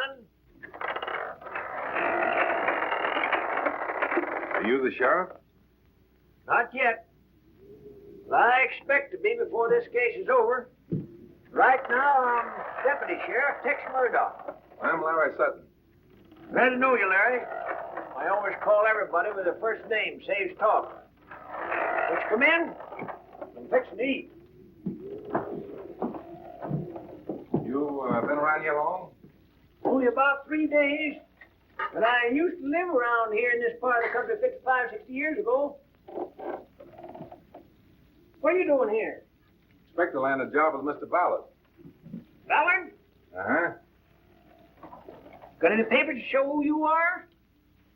on. Are you the sheriff? Not yet. But I expect to be before this case is over. Right now, I'm Deputy Sheriff Tex Murdoch. I'm Larry Sutton. Glad to know you, Larry. I always call everybody with their first name. Saves talk. Let's come in. I'm fixing to eat. You been around here long? Only about 3 days. But I used to live around here in this part of the country 55, 60 years ago. What are you doing here? Expect to land a job with Mr. Ballard. Ballard? Uh-huh. Got any papers to show who you are?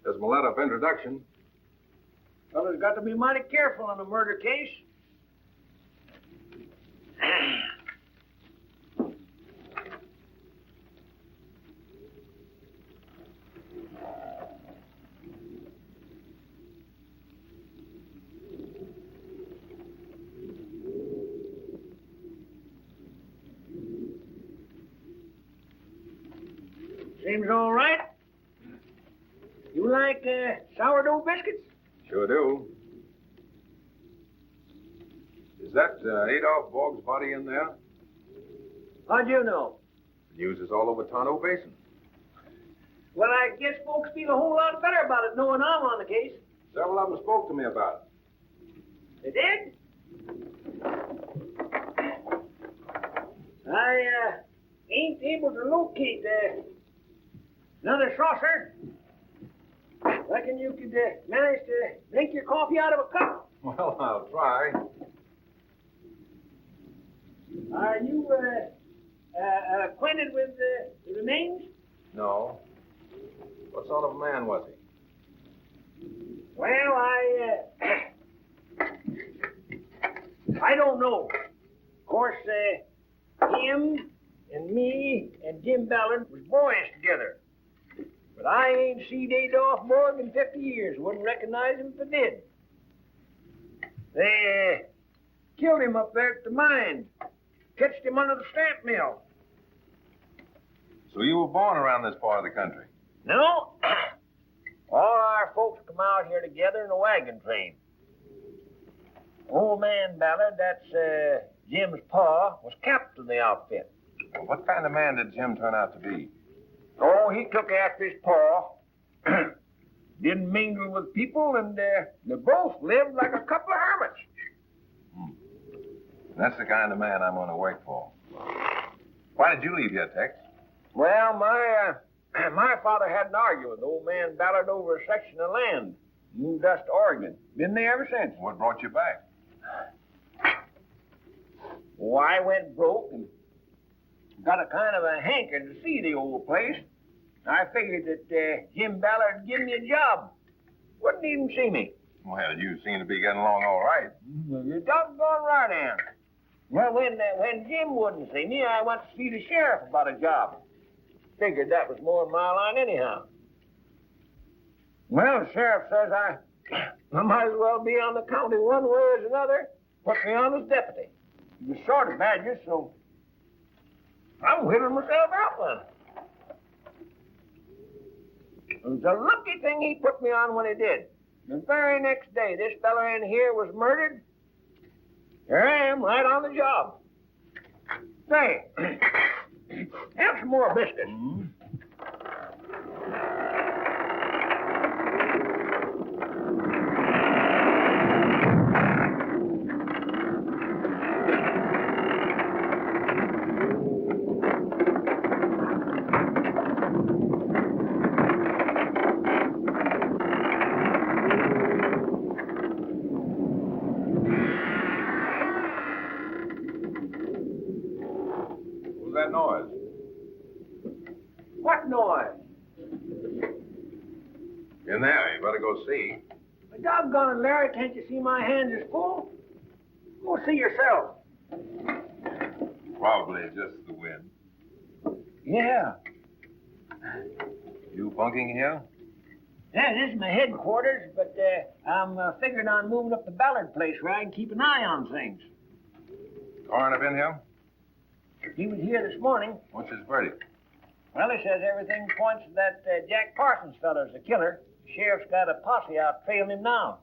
There's my letter of introduction. Fella's got to be mighty careful on a murder case. Seems all right. You like sourdough biscuits? Sure do. Is that Adolph Borg's body in there? How'd you know? News is all over Tonto Basin. Well, I guess folks feel a whole lot better about it knowing I'm on the case. Several of them spoke to me about They did? I ain't able to locate another saucer. Reckon you could manage to drink your coffee out of a cup. it. Well, I'll try. Are you acquainted with the remains? No. What sort of man was he? Well, I don't know. Of course, him and me and Jim Ballard was boys together. But I ain't seen Adolph Borg in 50 years. Wouldn't recognize him if I did. They killed him up there at the mine. Catched him under the stamp mill. So you were born around this part of the country? No. All our folks come out here together in a wagon train. Old man Ballard, that's Jim's pa, was captain of the outfit. Well, what kind of man did Jim turn out to be? Oh, he took after his pa. Didn't mingle with people, and they both lived like a couple of hermits. That's the kind of man I'm going to work for. Why did you leave here, Tex? Well, my father had an argument with old man Ballard over a section of land. Moved us to Oregon. Been there ever since. What brought you back? Oh, I went broke and got a kind of a hankering to see the old place. I figured that Jim Ballard would give me a job. Wouldn't even see me. Well, you seem to be getting along all right. You're doggone right, Ann. Well, when Jim wouldn't see me, I went to see the sheriff about a job. Figured that was more my line anyhow. Well, the sheriff says I might as well be on the county one way as another. Put me on as deputy. He was short of badges, so I'm whittling myself out then. It was a lucky thing he put me on when he did. The very next day, this fella in here was murdered. Here I am, right on the job. Say, have some more biscuits. That noise? What noise? In there. You better go see. But doggone it, Larry, can't you see my hands is full? Go see yourself. Probably just the wind. Yeah. You bunking here? Yeah, this is my headquarters, but I'm figuring on moving up to Ballard place where I can keep an eye on things. Coroner been here? He was here this morning. What's his verdict? Well, he says everything points to that Jack Parsons feller's the killer. The sheriff's got a posse out trailing him now.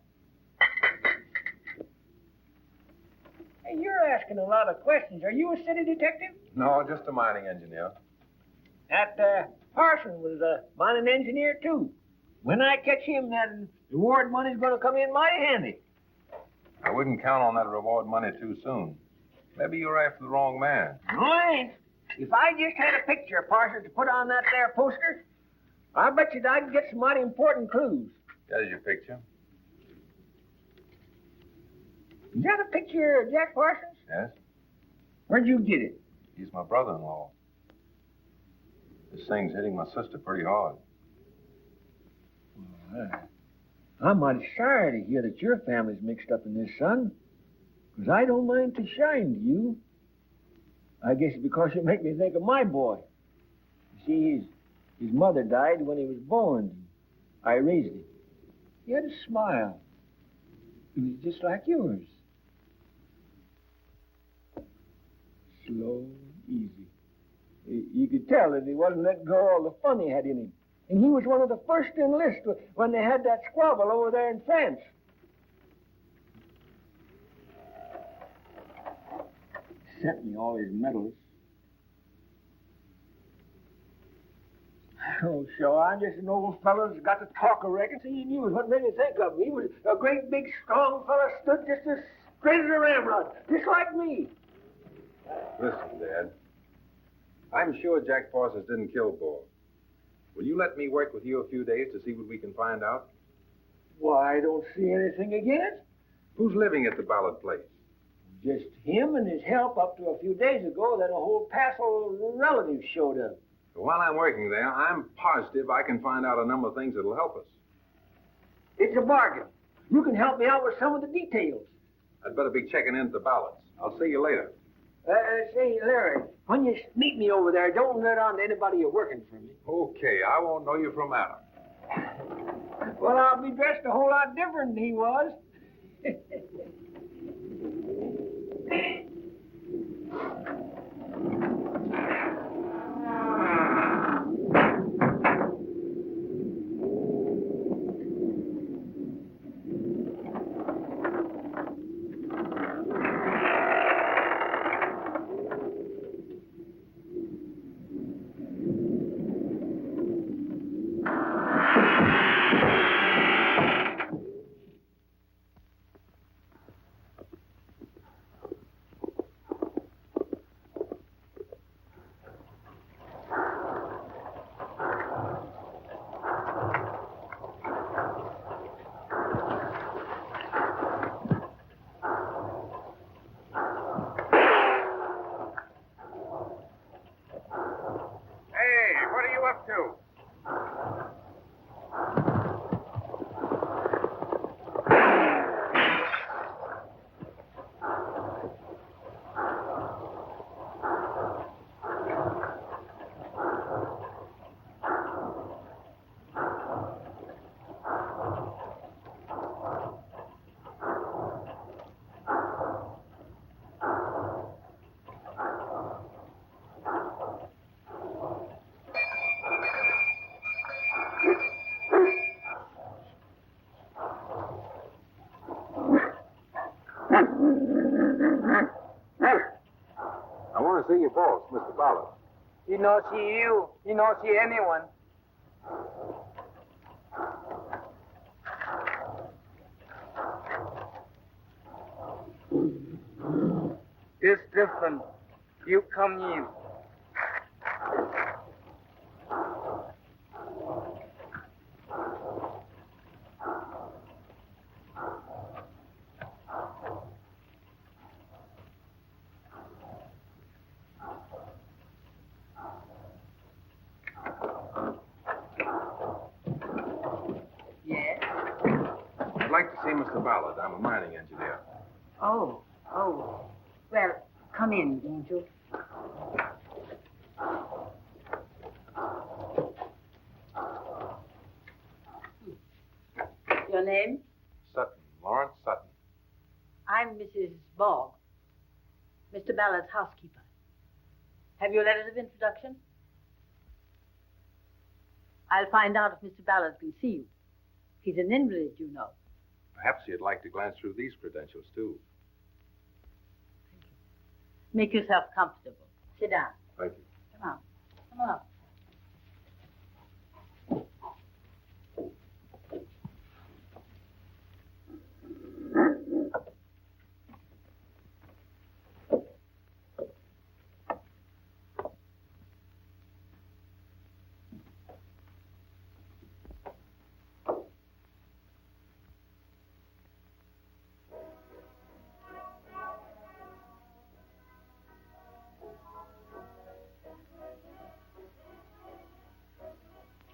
Hey, you're asking a lot of questions. Are you a city detective? No, just a mining engineer. That Parsons was a mining engineer, too. When I catch him, that reward money's going to come in mighty handy. I wouldn't count on that reward money too soon. Maybe you're after the wrong man. No, I ain't. If I just had a picture of Parsons to put on that there poster, I bet you I'd get some mighty important clues. There's your picture. Is that a picture of Jack Parsons? Yes? Where'd you get it? He's my brother-in-law. This thing's hitting my sister pretty hard. I'm mighty sorry to hear that your family's mixed up in this, son. Because I don't mind to shine to you. I guess it's because you make me think of my boy. You see, his mother died when he was born. I raised him. He had a smile. It was just like yours. Slow, easy. You could tell that he wasn't letting go all the fun he had in him. And he was one of the first to enlist when they had that squabble over there in France. Sent me all his medals. Oh, sure, I'm just an old fellow that's got to talk a record. See, he knew what made me think of him. He was a great, big, strong fellow, stood just as straight as a ramrod, just like me. Listen, Dad. I'm sure Jack Parsons didn't kill Bull. Will you let me work with you a few days to see what we can find out? Why, I don't see anything against. Who's living at the Ballard place? Just him and his help up to a few days ago. Then a whole passel of relatives showed up. While I'm working there, I'm positive I can find out a number of things that'll help us. It's a bargain. You can help me out with some of the details. I'd better be checking in at the Ballards. I'll see you later. Say, Larry, when you meet me over there, don't let on to anybody you're working for me. Okay, I won't know you from Adam. Well, I'll be dressed a whole lot different than he was. I want to see your boss, Mr. Ballard. He not see you. He not see anyone. It's different. You come in. I'd like to see Mr. Ballard. I'm a mining engineer. Oh. Well, come in, Angel. Your name? Sutton. Lawrence Sutton. I'm Mrs. Bogg, Mr. Ballard's housekeeper. Have your letters of introduction? I'll find out if Mr. Ballard can see you. He's an invalid, you know. Perhaps you'd like to glance through these credentials, too. Make yourself comfortable. Sit down. Thank you. Come on. Come on.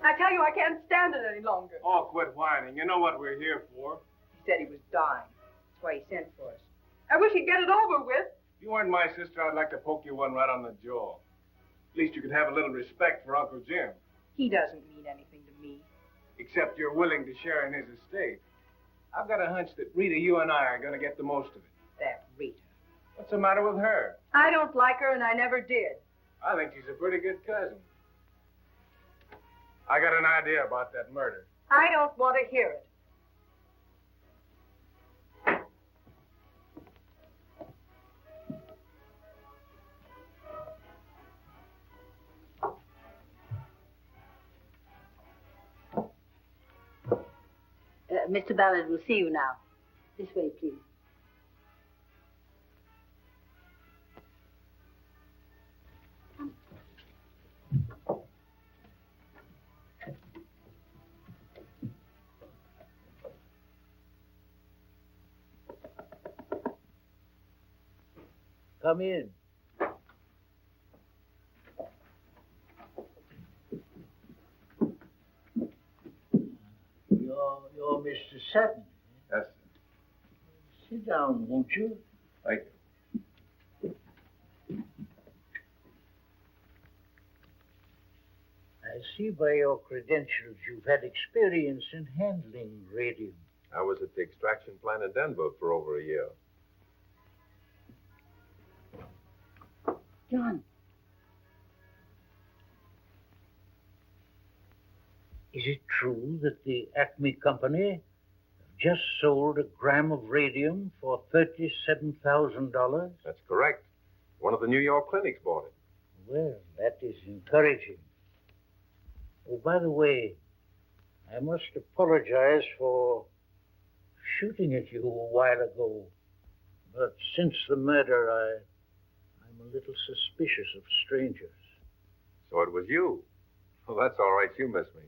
I tell you, I can't stand it any longer. Oh, quit whining. You know what we're here for. He said he was dying. That's why he sent for us. I wish he'd get it over with. If you weren't my sister, I'd like to poke you one right on the jaw. At least you could have a little respect for Uncle Jim. He doesn't mean anything to me. Except you're willing to share in his estate. I've got a hunch that Rita, you and I are going to get the most of it. That Rita. What's the matter with her? I don't like her, and I never did. I think she's a pretty good cousin. I got an idea about that murder. I don't want to hear it. Mr. Ballard will see you now. This way, please. Come in. You're Mr. Sutton. Yes, sir. Sit down, won't you? Thank you. I see by your credentials you've had experience in handling radium. I was at the extraction plant in Denver for over a year. John. Is it true that the Acme Company just sold a gram of radium for $37,000? That's correct. One of the New York clinics bought it. Well, that is encouraging. Oh, by the way, I must apologize for shooting at you a while ago. But since the murder, I'm a little suspicious of strangers. So it was you. Well, that's all right. You miss me.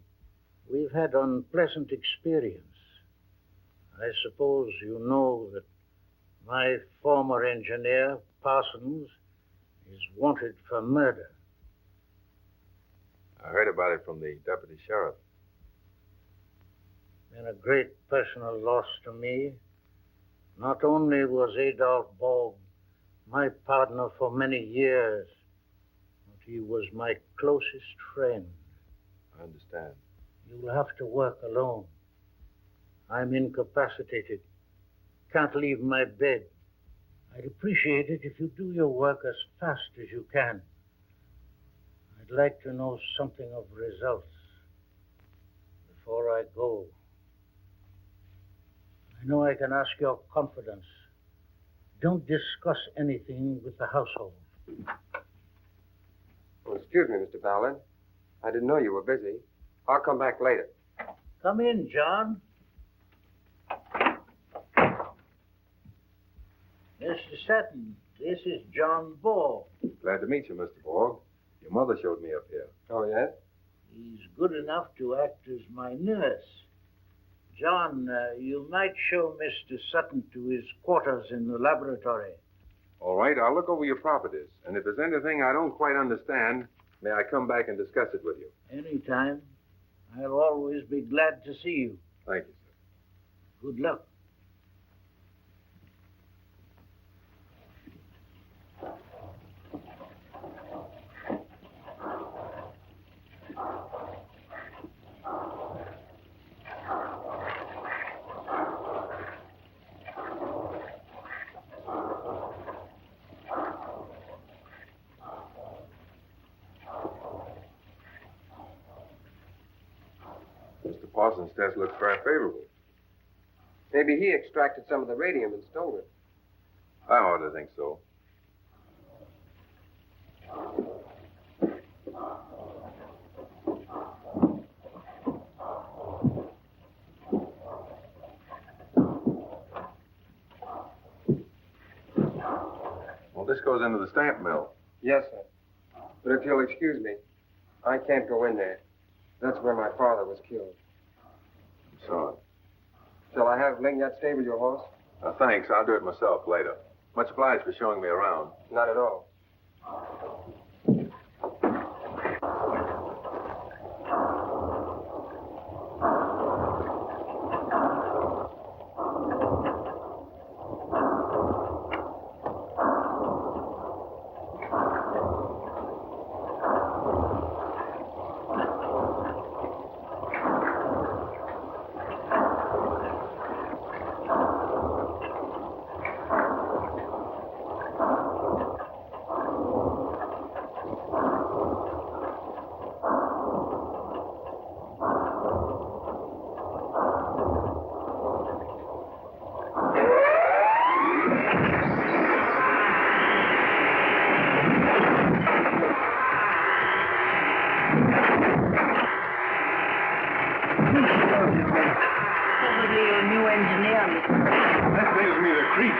We've had unpleasant experience. I suppose you know that my former engineer, Parsons, is wanted for murder. I heard about it from the deputy sheriff. Been a great personal loss to me. Not only was Adolf Borg my partner for many years, but he was my closest friend. I understand. You'll have to work alone. I'm incapacitated. Can't leave my bed. I'd appreciate it if you do your work as fast as you can. I'd like to know something of results before I go. I know I can ask your confidence. Don't discuss anything with the household. Oh, excuse me, Mr. Ballard. I didn't know you were busy. I'll come back later. Come in, John. Mr. Sutton, this is John Borg. Glad to meet you, Mr. Borg. Your mother showed me up here. Oh, yes? He's good enough to act as my nurse. John, you might show Mr. Sutton to his quarters in the laboratory. All right, I'll look over your properties. And if there's anything I don't quite understand, may I come back and discuss it with you? Anytime. I'll always be glad to see you. Thank you, sir. Good luck. Mr. Parsons' test looks very favorable. Maybe he extracted some of the radium and stole it. I ought to think so. Well, this goes into the stamp mill. Yes, sir. But if you'll excuse me, I can't go in there. That's where my father was killed. I'm sorry. Shall I have Lingyat stable your horse? Thanks. I'll do it myself later. Much obliged for showing me around. Not at all.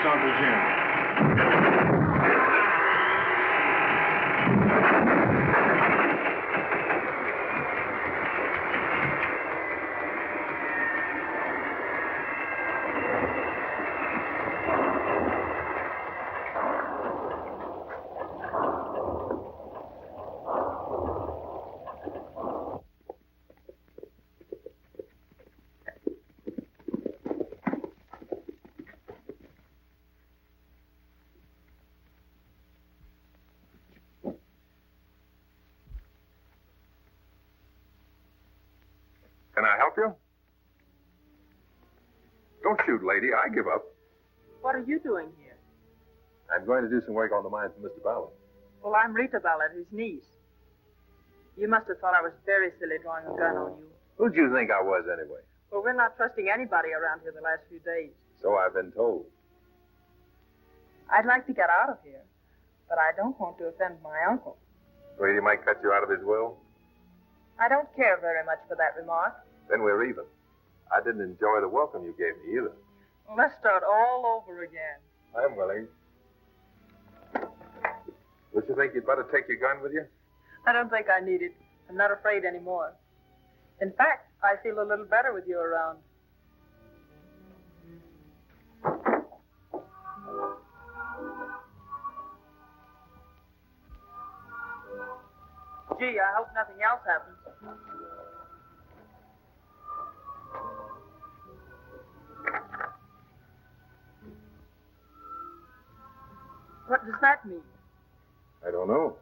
Uncle Jim. Can I help you? Don't shoot, lady. I give up. What are you doing here? I'm going to do some work on the mine for Mr. Ballard. Well, I'm Rita Ballard, his niece. You must have thought I was very silly drawing a gun on you. Who'd you think I was, anyway? Well, we're not trusting anybody around here the last few days. So I've been told. I'd like to get out of here, but I don't want to offend my uncle. Afraid he might cut you out of his will? I don't care very much for that remark. Then we're even. I didn't enjoy the welcome you gave me either. Well, let's start all over again. I'm willing. Don't you think you'd better take your gun with you? I don't think I need it. I'm not afraid anymore. In fact, I feel a little better with you around. Gee, I hope nothing else happens. What does that mean? I don't know.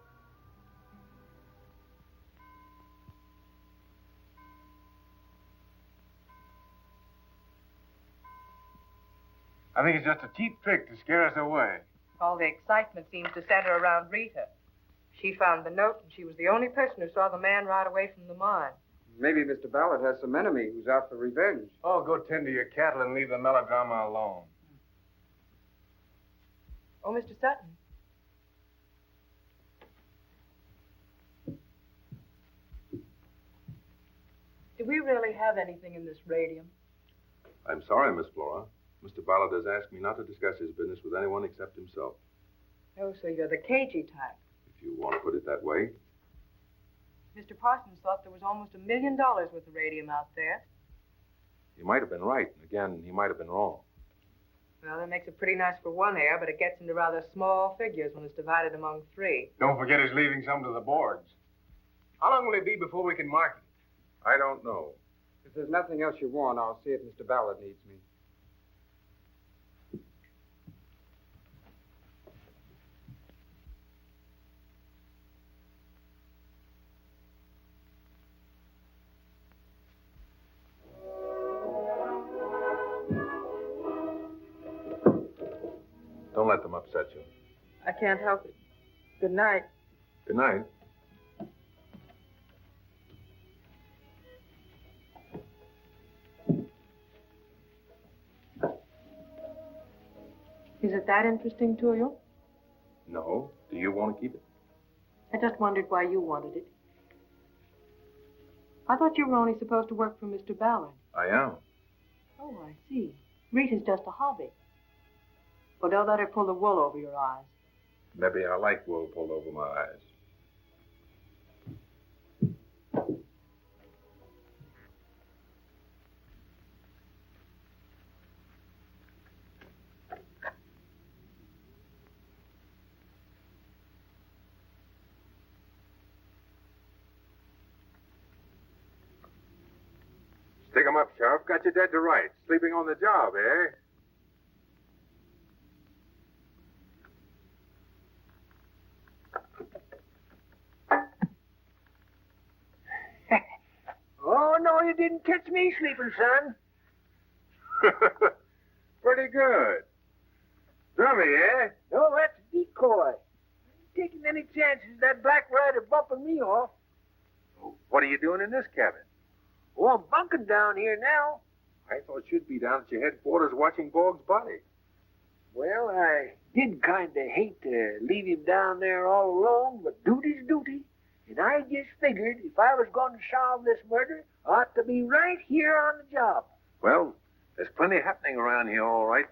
I think it's just a cheap trick to scare us away. All the excitement seems to center around Rita. She found the note, and she was the only person who saw the man ride away from the mine. Maybe Mr. Ballard has some enemy who's out for revenge. Oh, go tend to your cattle and leave the melodrama alone. Oh, Mr. Sutton. Do we really have anything in this radium? I'm sorry, Miss Flora. Mr. Ballard has asked me not to discuss his business with anyone except himself. Oh, so you're the cagey type. If you want to put it that way. Mr. Parsons thought there was almost $1 million worth of radium out there. He might have been right, and again, he might have been wrong. Well, that makes it pretty nice for one heir, but it gets into rather small figures when it's divided among three. Don't forget he's leaving some to the boards. How long will it be before we can market it? I don't know. If there's nothing else you want, I'll see if Mr. Ballard needs me. Don't let them upset you. I can't help it. Good night. Good night. Is it that interesting to you? No. Do you want to keep it? I just wondered why you wanted it. I thought you were only supposed to work for Mr. Ballard. I am. Oh, I see. Rita's just a hobby. Well, don't let her pull the wool over your eyes. Maybe I like wool pulled over my eyes. Stick 'em up, Sheriff. Got you dead to rights. Sleeping on the job, eh? Oh, no, you didn't catch me sleeping, son. Pretty good. Dummy, eh? No, that's a decoy. Taking any chances that black rider bumping me off. What are you doing in this cabin? Oh, I'm bunking down here now. I thought you'd be down at your headquarters watching Boggs' body. Well, I did kind of hate to leave him down there all alone, but duty's duty. And I just figured if I was going to solve this murder, I ought to be right here on the job. Well, there's plenty happening around here, all right.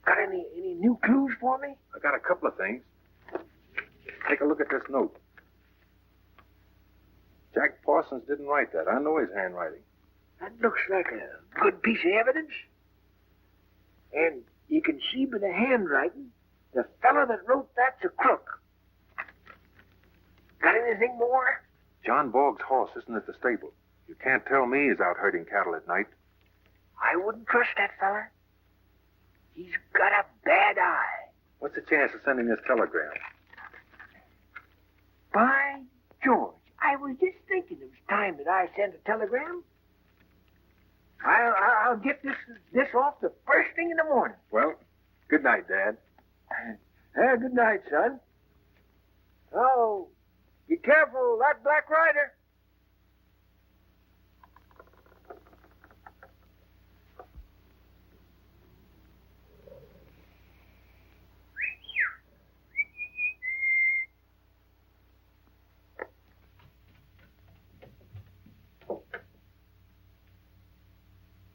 Got any new clues for me? I got a couple of things. Take a look at this note. Jack Parsons didn't write that. I know his handwriting. That looks like a good piece of evidence. And you can see by the handwriting, the fellow that wrote that's a crook. Got anything more? John Boggs' horse isn't at the stable. You can't tell me he's out herding cattle at night. I wouldn't trust that fella. He's got a bad eye. What's the chance of sending this telegram? By George, I was just thinking it was time that I sent a telegram. I'll get this off the first thing in the morning. Well, good night, Dad. Good night, son. Oh, be careful, that black rider.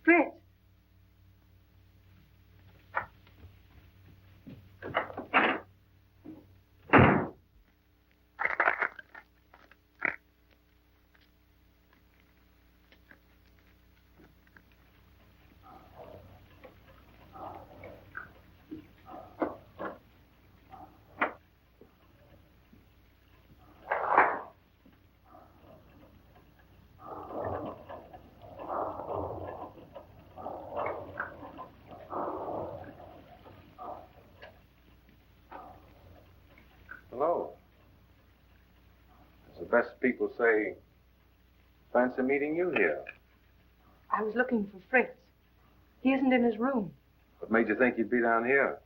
Fritz. Hello. As the best people say, fancy meeting you here. I was looking for Fritz. He isn't in his room. What made you think you'd be down here?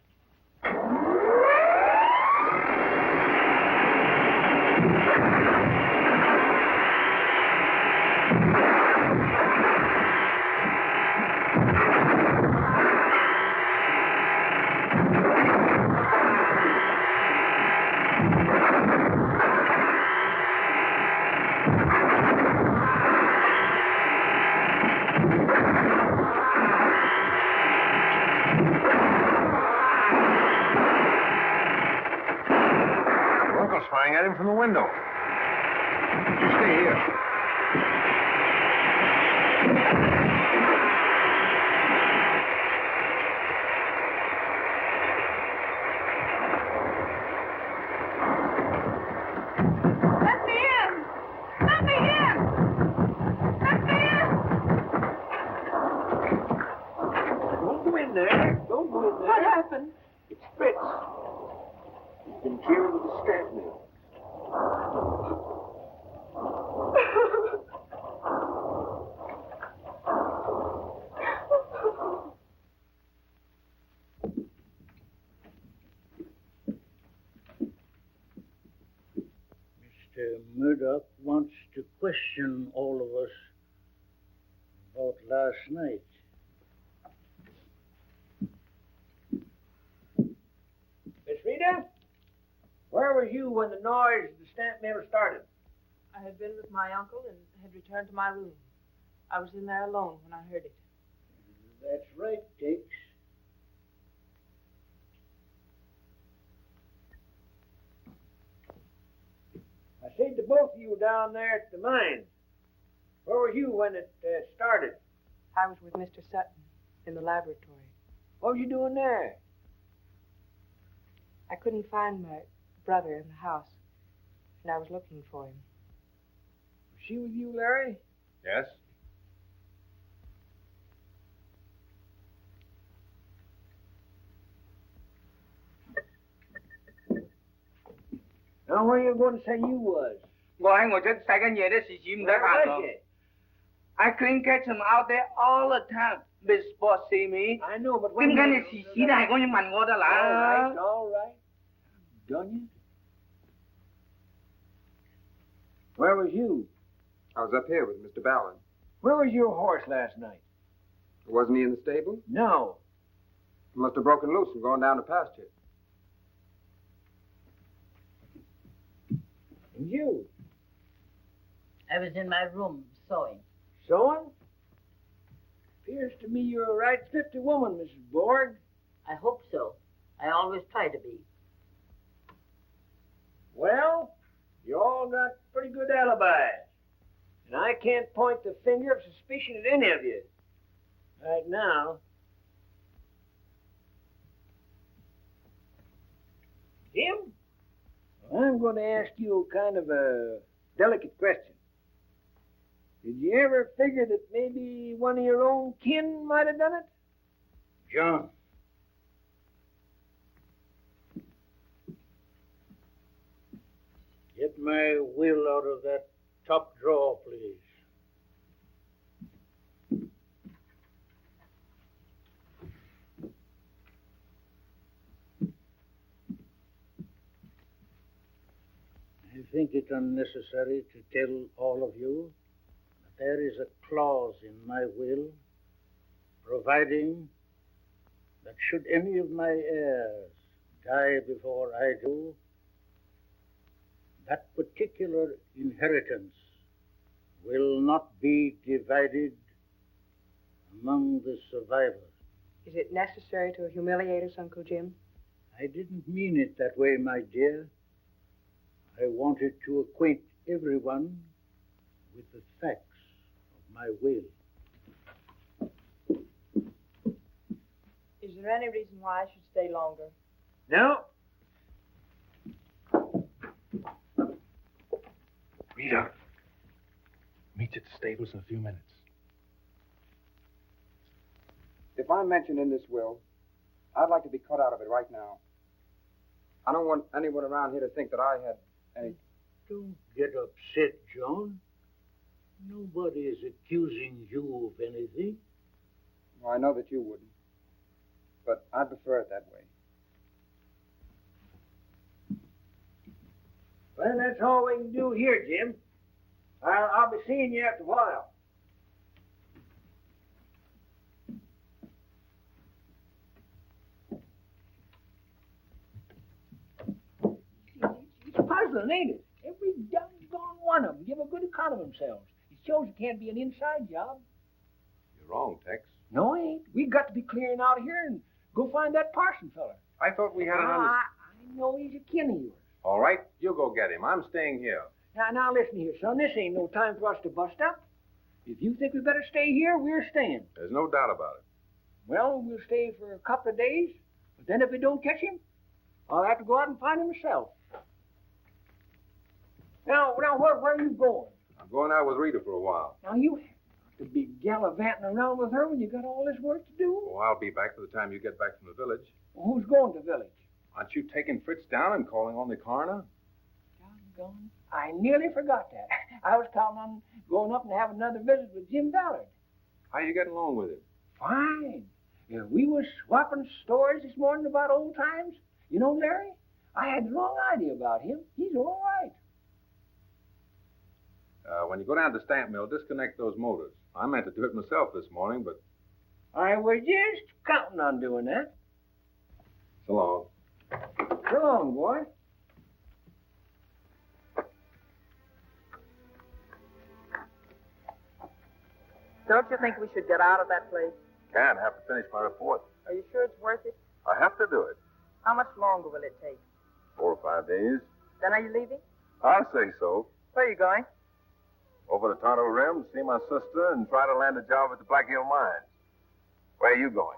Firing at him from the window. You stay here. Let me in! Let me in! Let me in! Don't go in there. Don't go in there. What happened? It's Fritz. He's been killed with a stab nail. Mr. Murdoch wants to question all of us about last night. Rita, where was you when the noise of the stamp mill started? I had been with my uncle and had returned to my room. I was in there alone when I heard it. That's right, Tex. I said to both of you down there at the mine, where were you when it started? I was with Mr. Sutton in the laboratory. What was you doing there? I couldn't find my brother in the house, and I was looking for him. Was she with you, Larry? Yes? Now, where you going to say you was? 我喺我隻洗緊嘢的時唔使 Where 拍 was 到。 you? I couldn't catch him out there all the time. Miss Boss see me. I know, but when 點解你時時都係咁樣問我得 All 啦 right, all right. Done you? Where was you? I was up here with Mr. Ballard. Where was your horse last night? Wasn't he in the stable? No. He must have broken loose and gone down to pasture. And you? I was in my room sewing. Sewing? Appears to me you're a right thrifty woman, Mrs. Borg. I hope so. I always try to be. Well, you all got pretty good alibis. And I can't point the finger of suspicion at any of you. Right now. Jim? I'm going to ask you kind of a delicate question. Did you ever figure that maybe one of your own kin might have done it? John. Get my will out of that top drawer, please. I think it unnecessary to tell all of you that there is a clause in my will providing that should any of my heirs die before I do, that particular inheritance will not be divided among the survivors. Is it necessary to humiliate us, Uncle Jim? I didn't mean it that way, my dear. I wanted to acquaint everyone with the facts of my will. Is there any reason why I should stay longer? No. Rita, meet you at the stables in a few minutes. If I'm mentioned in this will, I'd like to be cut out of it right now. I don't want anyone around here to think that I had any... Don't get upset, John. Nobody is accusing you of anything. Well, I know that you wouldn't. But I'd prefer it that way. Well, that's all we can do here, Jim. I'll be seeing you after a while. It's puzzling, ain't it? Every doggone one of them give a good account of themselves. It shows it can't be an inside job. You're wrong, Tex. No, it ain't. We got to be clearing out of here and go find that Parson fella. I thought we had an I know he's a kin of yours. All right, you go get him. I'm staying here. Now, listen here, son. This ain't no time for us to bust up. If you think we better stay here, we're staying. There's no doubt about it. Well, we'll stay for a couple of days. But then if we don't catch him, I'll have to go out and find him myself. Now, where are you going? I'm going out with Rita for a while. Now, you have to be gallivanting around with her when you got all this work to do. Oh, I'll be back by the time you get back from the village. Well, who's going to the village? Aren't you taking Fritz down and calling on the coroner? Doggone. I nearly forgot that. I was counting on going up and having another visit with Jim Ballard. How you getting along with him? Fine. Yeah, we was swapping stories this morning about old times. You know, Larry, I had the wrong idea about him. He's all right. When you go down to the stamp mill, disconnect those motors. I meant to do it myself this morning, but... I was just counting on doing that. So long. So long, boy. Don't you think we should get out of that place? Can't have to finish my report. Are you sure it's worth it? I have to do it. How much longer will it take? 4 or 5 days. Then are you leaving? I'll say so. Where are you going? Over to Tonto Rim to see my sister and try to land a job at the Black Hill Mines. Where are you going?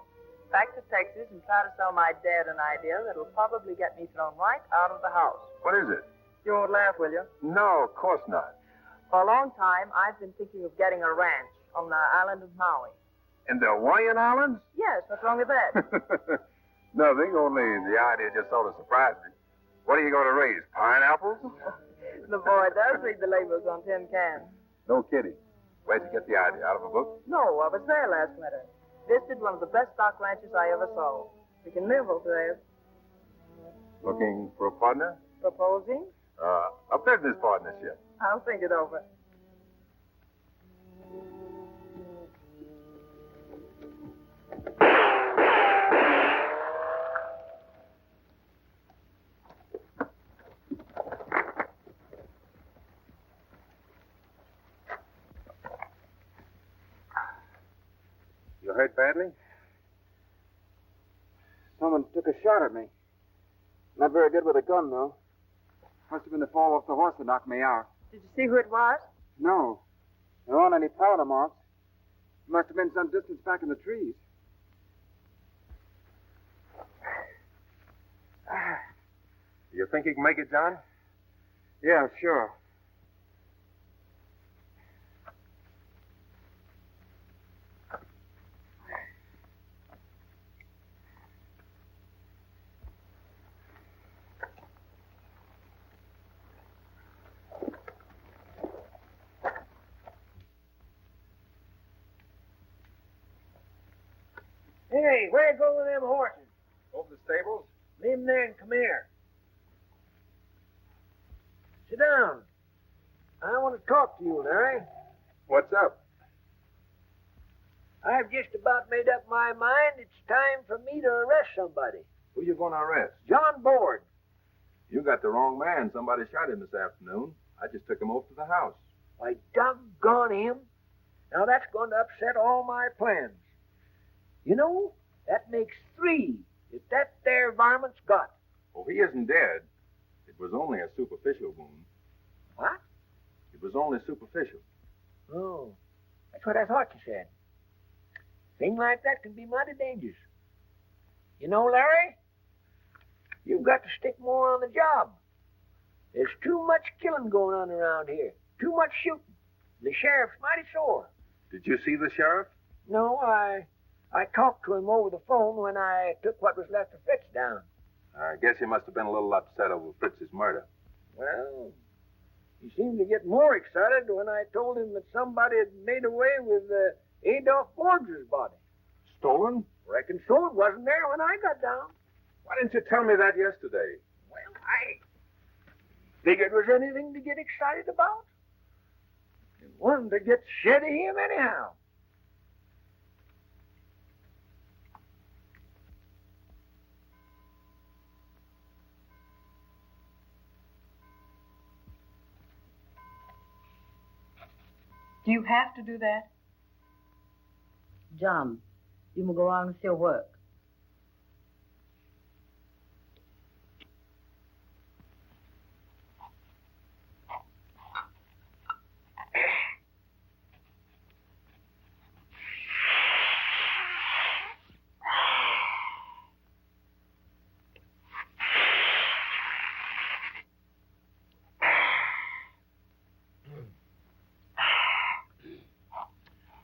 Back to Texas and try to sell my dad an idea that'll probably get me thrown right out of the house. What is it? You won't laugh, will you? No, of course not. For a long time, I've been thinking of getting a ranch on the island of Maui. In the Hawaiian Islands? Yes, what's wrong with that? Nothing, only the idea just sort of surprised me. What are you going to raise, pineapples? The boy does read the labels on tin cans. No kidding. Where'd you get the idea? Out of a book? No, I was there last winter. Visited one of the best stock ranches I ever saw. We can live over there. Looking for a partner? Proposing? A business partnership. I'll think it over. You hurt badly? Someone took a shot at me. Not very good with a gun, though. Must have been the fall off the horse that knocked me out. Did you see who it was? No. There aren't any powder marks. It must have been some distance back in the trees. You think you can make it, John? Yeah, sure. Hey, where you go with them horses? Over the stables? Leave them there and come here. Sit down. I want to talk to you, Larry. What's up? I've just about made up my mind it's time for me to arrest somebody. Who you going to arrest? John Board. You got the wrong man. Somebody shot him this afternoon. I just took him over to the house. Why, doggone him. Now that's going to upset all my plans. You know, that makes 3 that there varmint's got. Oh, he isn't dead. It was only a superficial wound. What? It was only superficial. Oh, that's what I thought you said. Thing like that can be mighty dangerous. You know, Larry, you've got to stick more on the job. There's too much killing going on around here. Too much shooting. The sheriff's mighty sore. Did you see the sheriff? No, I talked to him over the phone when I took what was left of Fritz down. I guess he must have been a little upset over Fritz's murder. Well, he seemed to get more excited when I told him that somebody had made away with Adolph Borges' body. Stolen? Reckon so. It wasn't there when I got down. Why didn't you tell me that yesterday? Well, I figured it was anything to get excited about. And one to get shed of him anyhow. Do you have to do that? John, you must go on with your work.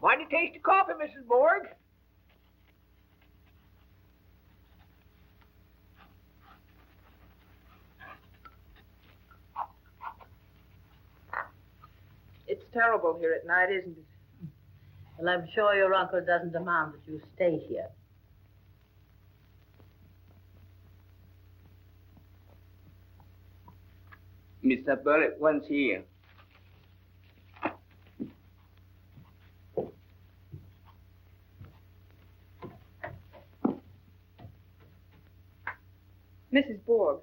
Mighty tasty coffee, Mrs. Borg. It's terrible here at night, isn't it? Well, I'm sure your uncle doesn't demand that you stay here. Mr. Bullet wants here. Mrs. Borg,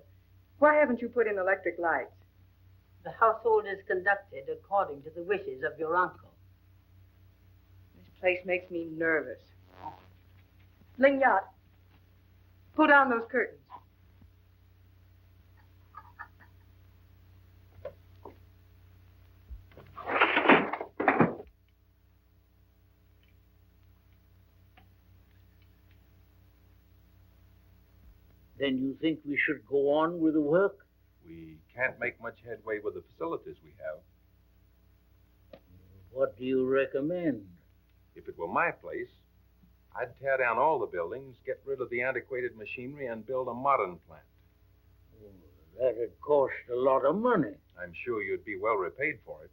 Why haven't you put in electric lights? The household is conducted according to the wishes of your uncle. This place makes me nervous. Ling Yat, pull down those curtains. Then you think we should go on with the work? We can't make much headway with the facilities we have. What do you recommend? If it were my place, I'd tear down all the buildings, get rid of the antiquated machinery, and build a modern plant. Oh, that'd cost a lot of money. I'm sure you'd be well repaid for it.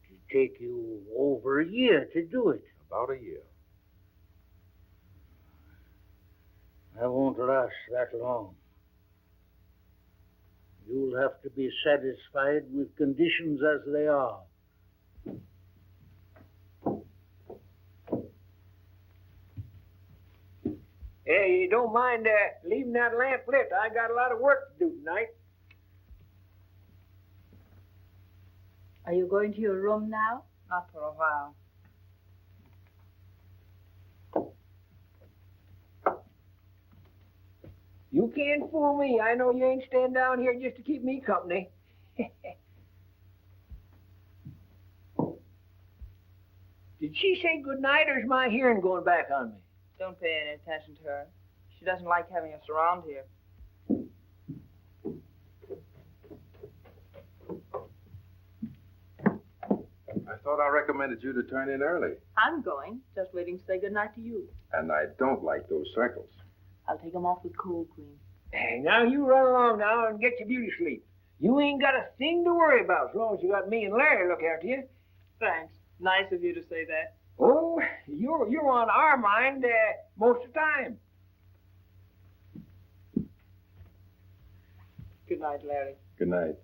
It'd take you over a year to do it. About a year. I won't last that long. You'll have to be satisfied with conditions as they are. Hey, you don't mind leaving that lamp lit. I got a lot of work to do tonight. Are you going to your room now? Not for a while. You can't fool me. I know you ain't staying down here just to keep me company. Did she say good night, or is my hearing going back on me? Don't pay any attention to her. She doesn't like having us around here. I thought I recommended you to turn in early. I'm going. Just waiting to say good night to you. And I don't like those circles. I'll take 'em off with cold cream. Hey, now you run along now and get your beauty sleep. You ain't got a thing to worry about as long as you got me and Larry look after you. Thanks. Nice of you to say that. Oh, you're on our mind most of the time. Good night, Larry. Good night.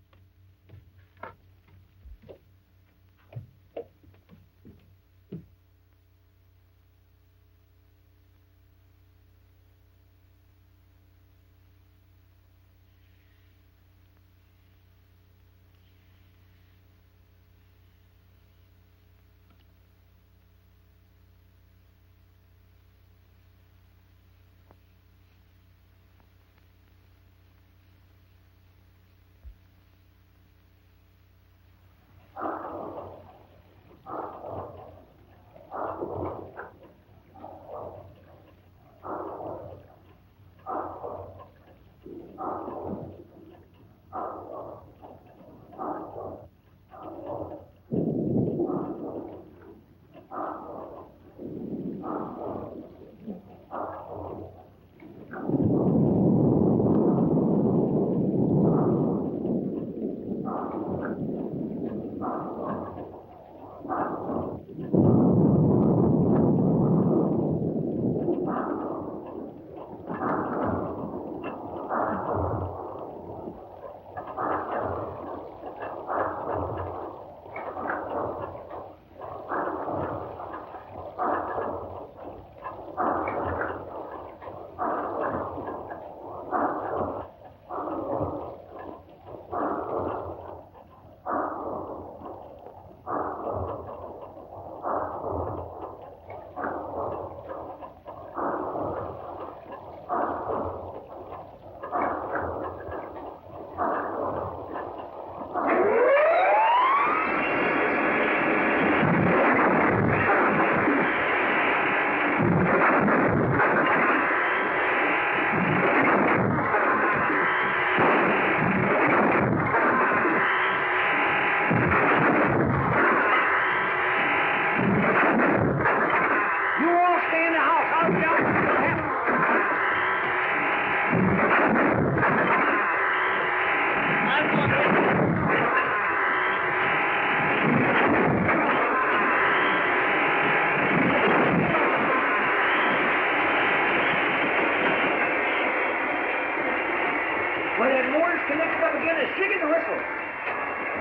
When that motor's connected up again, it's shaking the whistle.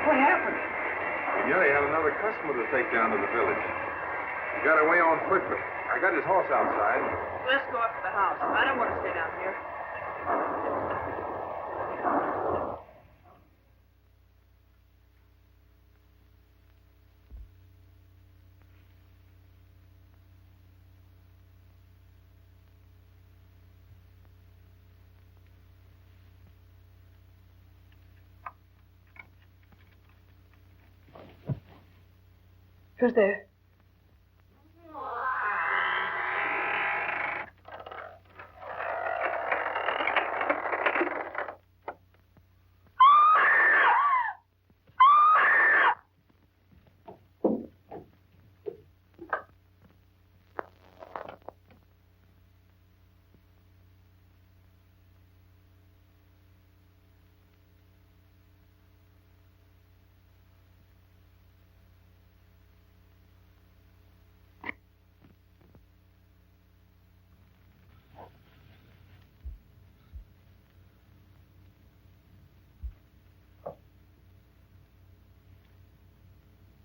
What happened? We nearly had another customer to take down to the village. He got away on foot, but I got his horse outside. Let's go up to the house. I don't want to stay down here. Who's there?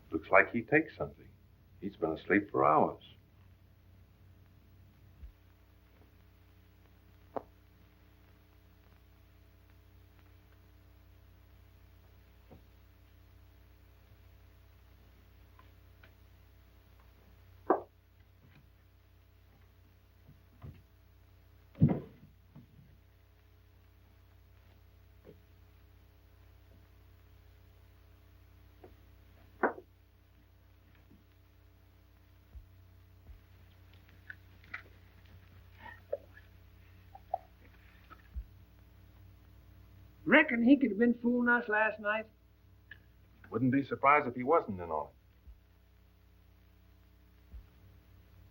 Looks like he takes something. He's been asleep for hours. Reckon he could have been fooling us last night? Wouldn't be surprised if he wasn't in on it.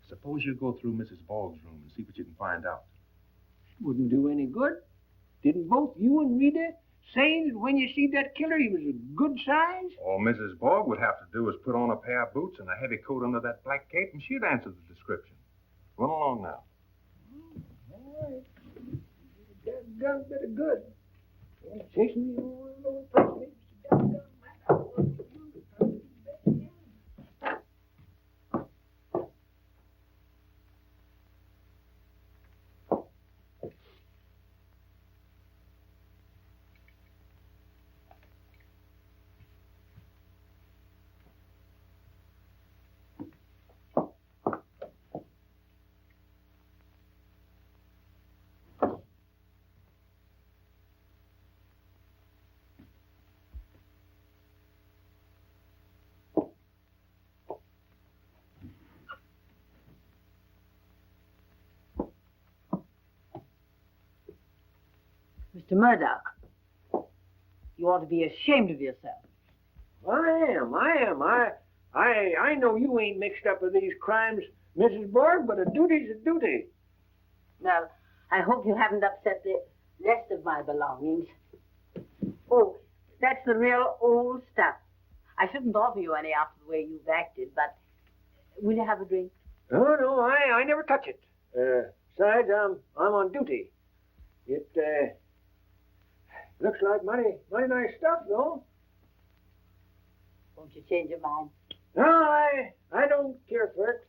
Suppose you go through Mrs. Boggs' room and see what you can find out. Wouldn't do any good. Didn't both you and Rita say that when you see that killer he was a good size? All Mrs. Boggs would have to do is put on a pair of boots and a heavy coat under that black cape, and she'd answer the description. Run along now. All right. That gun better good. Chasing me all over the place. Mr. Murdoch, you ought to be ashamed of yourself. I am. I know you ain't mixed up with these crimes, Mrs. Borg, but a duty's a duty. Well, I hope you haven't upset the rest of my belongings. Oh, that's the real old stuff. I shouldn't offer you any after the way you've acted, but will you have a drink? No, I never touch it. Besides, I'm on duty. It looks like mighty nice stuff, though. Won't you change your mind? No, I don't care for it.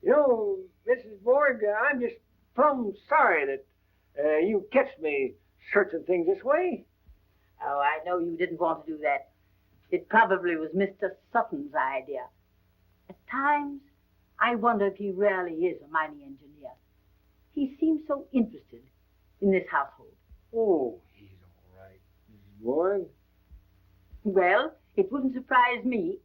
You know, Mrs. Borg, I'm just plumb sorry that you catch me searching things this way. Oh, I know you didn't want to do that. It probably was Mr. Sutton's idea. At times, I wonder if he really is a mining engineer. He seems so interested in this household. Oh, he's all right, Mrs. Borg. Well, it wouldn't surprise me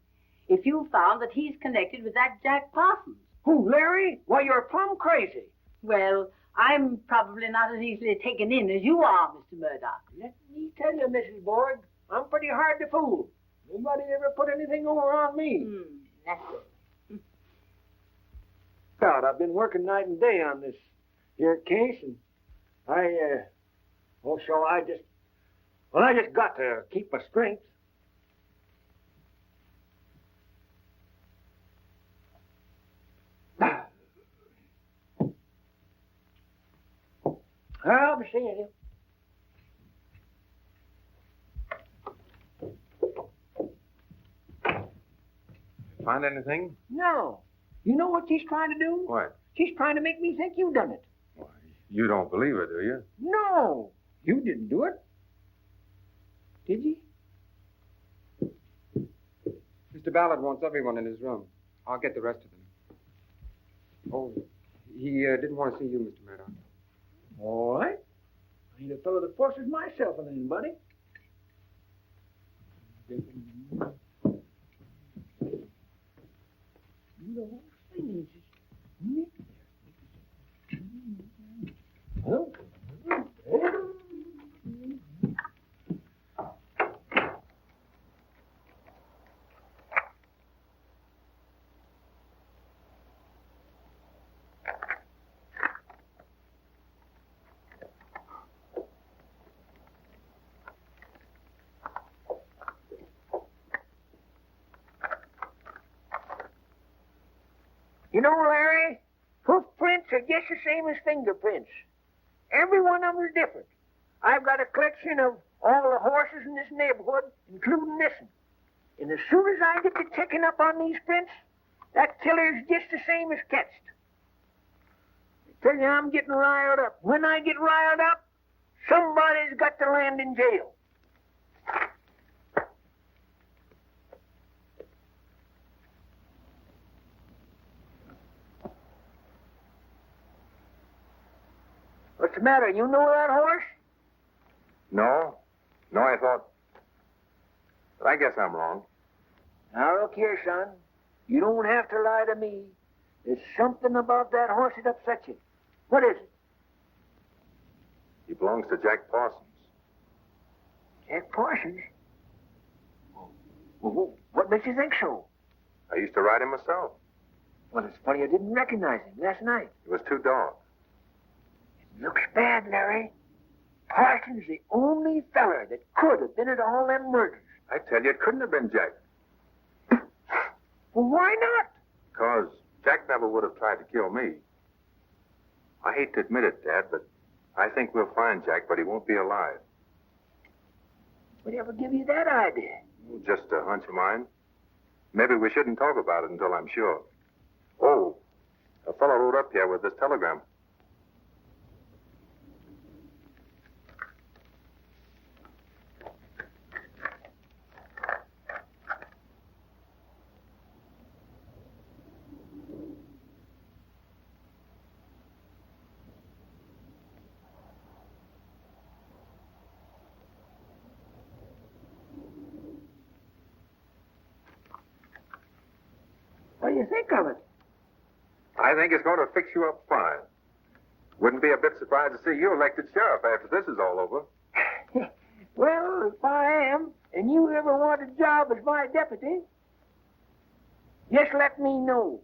if you found that he's connected with that Jack Parsons. Who, Larry? Why, you're plumb crazy. Well, I'm probably not as easily taken in as you are, Mr. Murdoch. Let me tell you, Mrs. Borg, I'm pretty hard to fool. Nobody ever put anything over on me. That's it. God, I've been working night and day on this here case, and I just got to keep my strength. I'll be seeing you. Find anything? No. You know what she's trying to do? What? She's trying to make me think you done it. Why, you don't believe her, do you? No. You didn't do it. Did you? Mr. Ballard wants everyone in his room. I'll get the rest of them. Oh, he didn't want to see you, Mr. Murdoch. All right. I ain't a fellow that forces myself on anybody. The whole thing is just... Well, you know, Larry, hoof prints are just the same as fingerprints. Every one of them is different. I've got a collection of all the horses in this neighborhood, including this one. And as soon as I get to checking up on these prints, that killer's just the same as catched. I tell you, I'm getting riled up. When I get riled up, somebody's got to land in jail. What's the matter? You know that horse? No. No, I thought... But I guess I'm wrong. Now, look here, son. You don't have to lie to me. There's something about that horse that upsets you. What is it? He belongs to Jack Parsons. Jack Parsons? Well, what makes you think so? I used to ride him myself. Well, it's funny I didn't recognize him last night. It was too dark. Looks bad, Larry. Parsons the only feller that could have been at all them murders. I tell you, it couldn't have been Jack. Well, why not? Because Jack never would have tried to kill me. I hate to admit it, Dad, but I think we'll find Jack, but he won't be alive. Whatever give you that idea? Just a hunch of mine. Maybe we shouldn't talk about it until I'm sure. Oh, a fellow rode up here with this telegram. What do you think of it? I think it's going to fix you up fine. Wouldn't be a bit surprised to see you elected sheriff after this is all over. Well, if I am, and you ever want a job as my deputy, just let me know.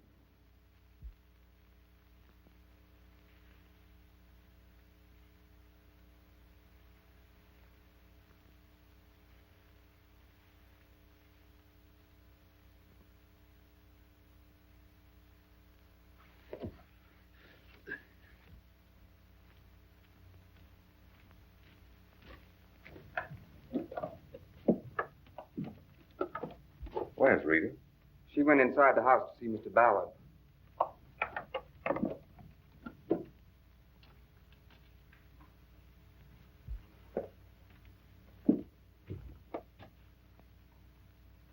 Where's Rita? She went inside the house to see Mr. Ballard.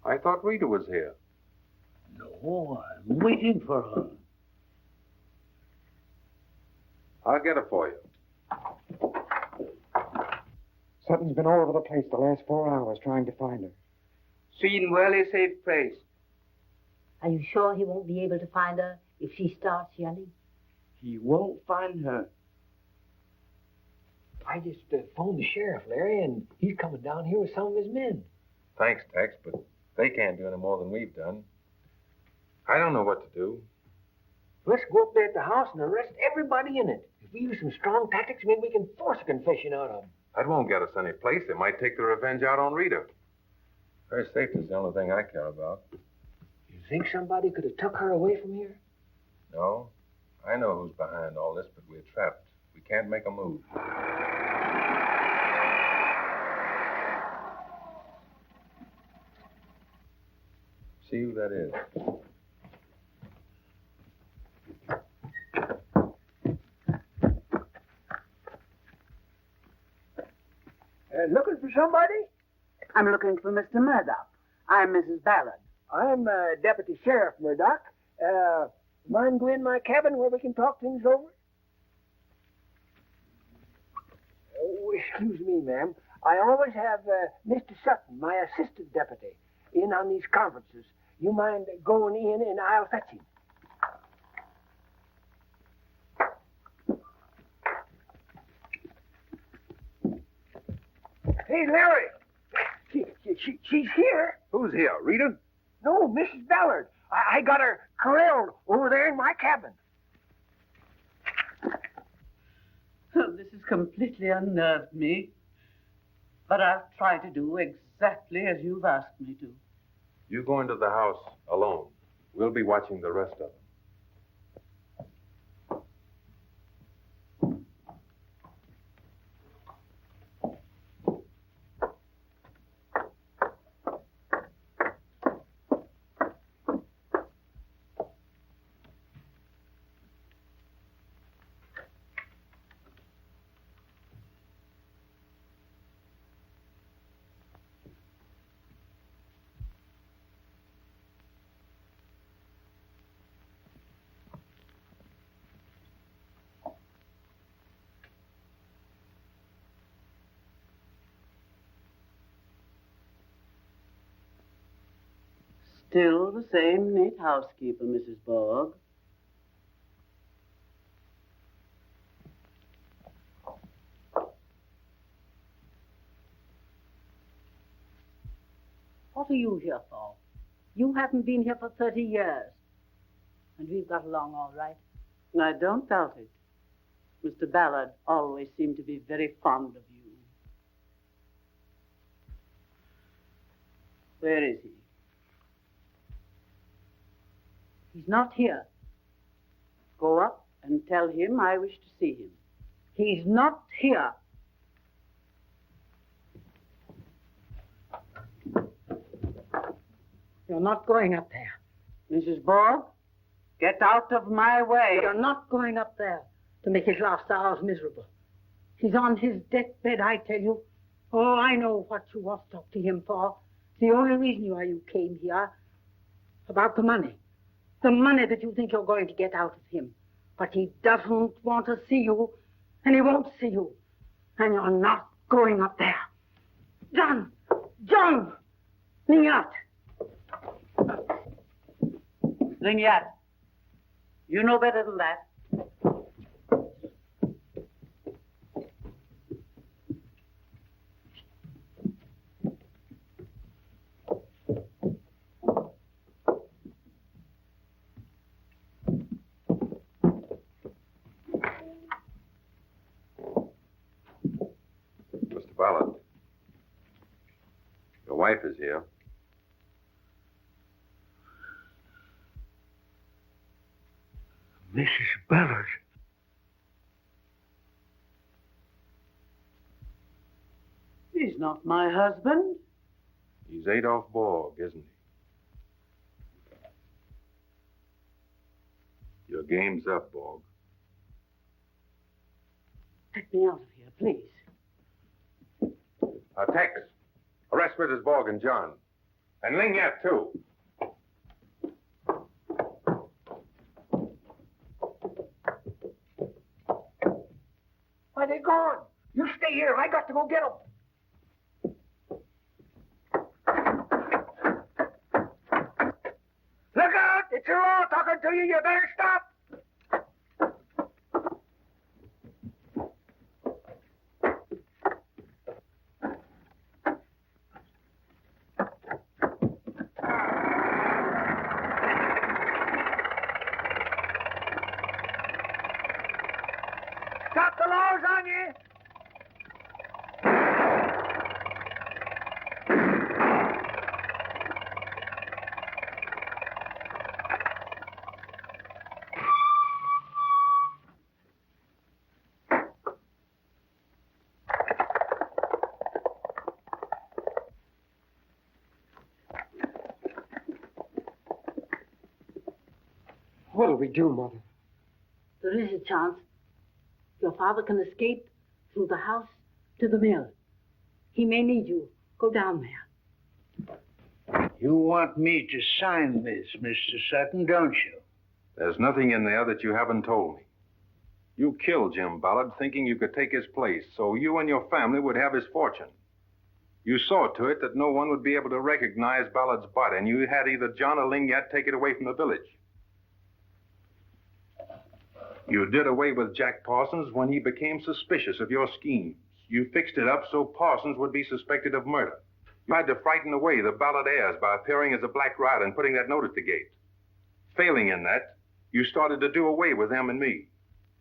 I thought Rita was here. No, I'm waiting for her. I'll get her for you. Sutton's been all over the place the last 4 hours trying to find her. She's in very safe place. Are you sure he won't be able to find her if she starts yelling? He won't find her. I just phoned the sheriff, Larry, and he's coming down here with some of his men. Thanks, Tex, but they can't do any more than we've done. I don't know what to do. Let's go up there at the house and arrest everybody in it. If we use some strong tactics, maybe we can force a confession out of them. That won't get us any place. They might take the revenge out on Rita. Her safety is the only thing I care about. You think somebody could have took her away from here? No, I know who's behind all this, but we're trapped. We can't make a move. See who that is. Looking for somebody? I'm looking for Mr. Murdoch. I'm Mrs. Ballard. I'm Deputy Sheriff Murdoch. Mind go in my cabin where we can talk things over? Oh, excuse me, ma'am. I always have Mr. Sutton, my assistant deputy, in on these conferences. You mind going in and I'll fetch him? Hey, Larry. She's here. Who's here? Rita? No, Mrs. Ballard. I got her corralled over there in my cabin. Oh, this has completely unnerved me. But I'll try to do exactly as you've asked me to. You go into the house alone. We'll be watching the rest of them. Still the same neat housekeeper, Mrs. Borg. What are you here for? You haven't been here for 30 years. And we've got along all right. I don't doubt it. Mr. Ballard always seemed to be very fond of you. Where is he? He's not here. Go up and tell him I wish to see him. He's not here. You're not going up there. Mrs. Borg, get out of my way. You're not going up there to make his last hours miserable. He's on his deathbed, I tell you. Oh, I know what you want to talk to him for. It's the only reason why you came here. About the money. The money that you think you're going to get out of him. But he doesn't want to see you, and he won't see you. And you're not going up there. John! John! Lingard! Lingard, you know better than that. Mr. Ballard, your wife is here. Mrs. Ballard. He's not my husband. He's Adolph Borg, isn't he? Your game's up, Borg. Take me out of here, please. Tex, arrest Mrs. Borg and John. And Lingette, too. Why, they're gone. You stay here. I got to go get them. Look out! It's your law talking to you. You better stop. Stop the laws on you. What'll we do, Mother? There is a chance. Your father can escape through the house to the mill. He may need you. Go down there. You want me to sign this, Mr. Sutton, don't you? There's nothing in there that you haven't told me. You killed Jim Ballard thinking you could take his place so you and your family would have his fortune. You saw to it that no one would be able to recognize Ballard's body, and you had either John or Lingette take it away from the village. You did away with Jack Parsons when he became suspicious of your schemes. You fixed it up so Parsons would be suspected of murder. You had to frighten away the ballot heirs by appearing as a black rider and putting that note at the gate. Failing in that, you started to do away with them and me.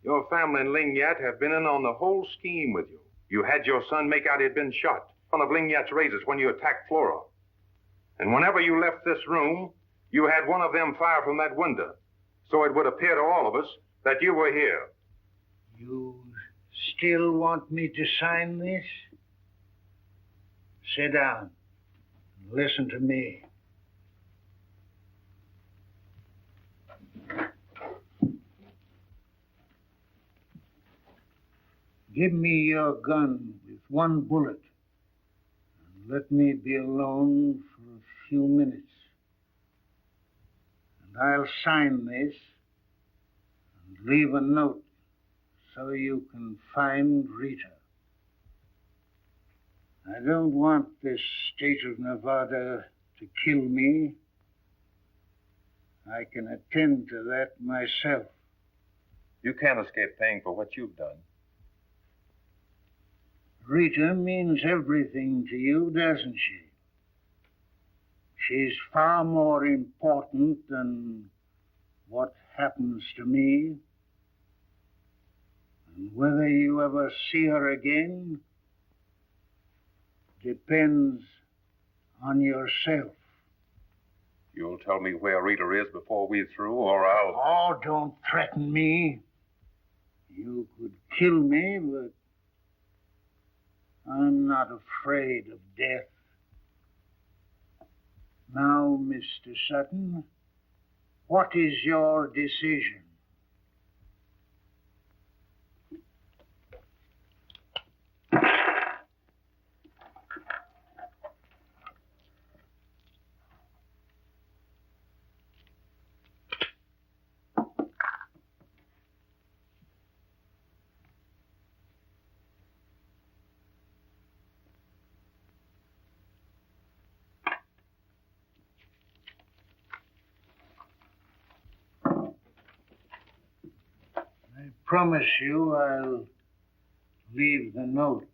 Your family and Ling Yat have been in on the whole scheme with you. You had your son make out he'd been shot. One of Ling Yat's razors when you attacked Flora. And whenever you left this room, you had one of them fire from that window. So it would appear to all of us that you were here. You still want me to sign this? Sit down and listen to me. Give me your gun with one bullet, and let me be alone for a few minutes. And I'll sign this and leave a note so you can find Rita. I don't want this state of Nevada to kill me. I can attend to that myself. You can't escape paying for what you've done. Rita means everything to you, doesn't she? She's far more important than what happens to me. And whether you ever see her again depends on yourself. You'll tell me where Rita is before we're through, or I'll... Oh, don't threaten me. You could kill me, but I'm not afraid of death. Now, Mr. Sutton, what is your decision? I promise you I'll leave the note.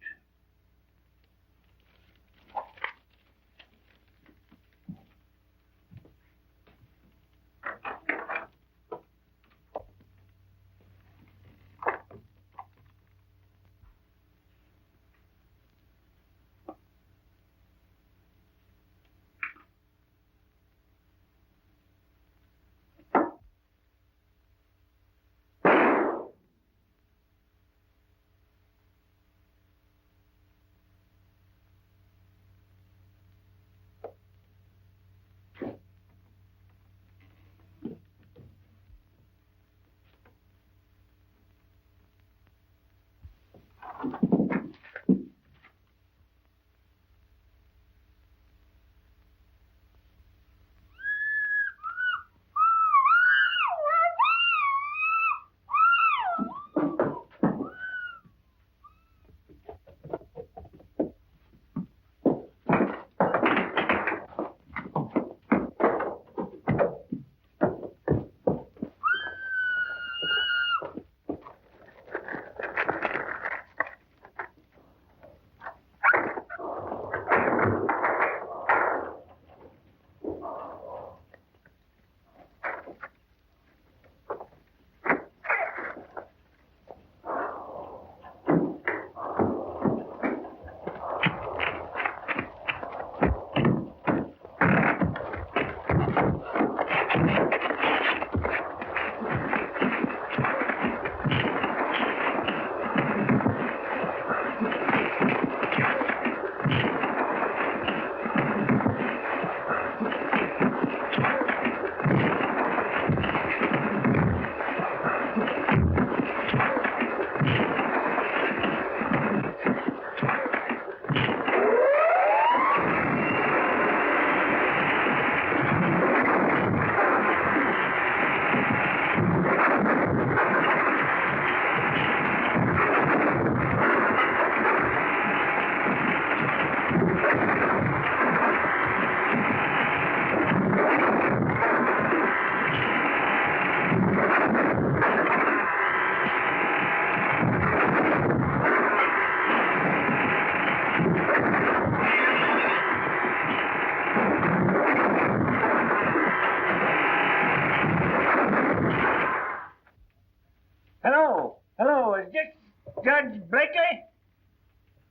Judge Blakely?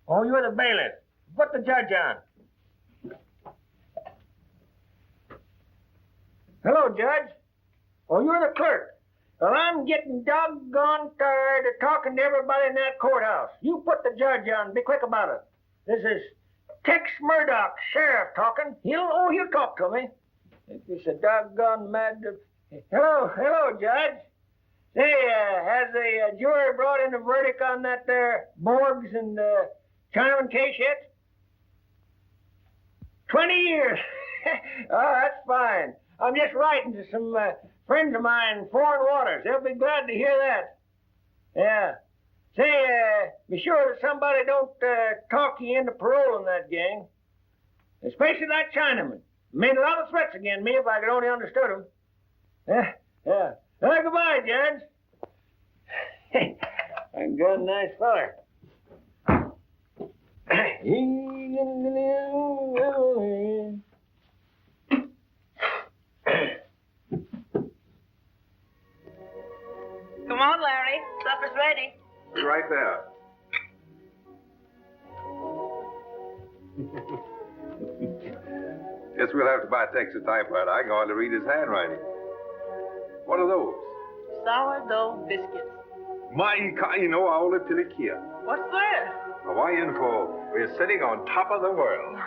Oh, you're the bailiff. Put the judge on. Hello, Judge. Oh, you're the clerk. Well, I'm getting doggone tired of talking to everybody in that courthouse. You put the judge on. Be quick about it. This is Tex Murdoch, sheriff, talking. He'll talk to me. It's a doggone mad... Hello, Judge. Say, has the jury brought in a verdict on that there Borgs and Chinaman case yet? 20 years. Oh, that's fine. I'm just writing to some friends of mine in foreign waters. They'll be glad to hear that. Yeah. Say, be sure that somebody don't talk you into parole in that gang. Especially that Chinaman. Made a lot of threats against me if I could only understood him. Yeah. Well, goodbye, Judge. I'm a nice feller. Come on, Larry. Supper's ready. Be right there. Guess we'll have to buy Tex a typewriter. I can hardly read his handwriting. What are those? Sourdough biscuits. You know, I will live till it here. What's that? Hawaiian for we're sitting on top of the world.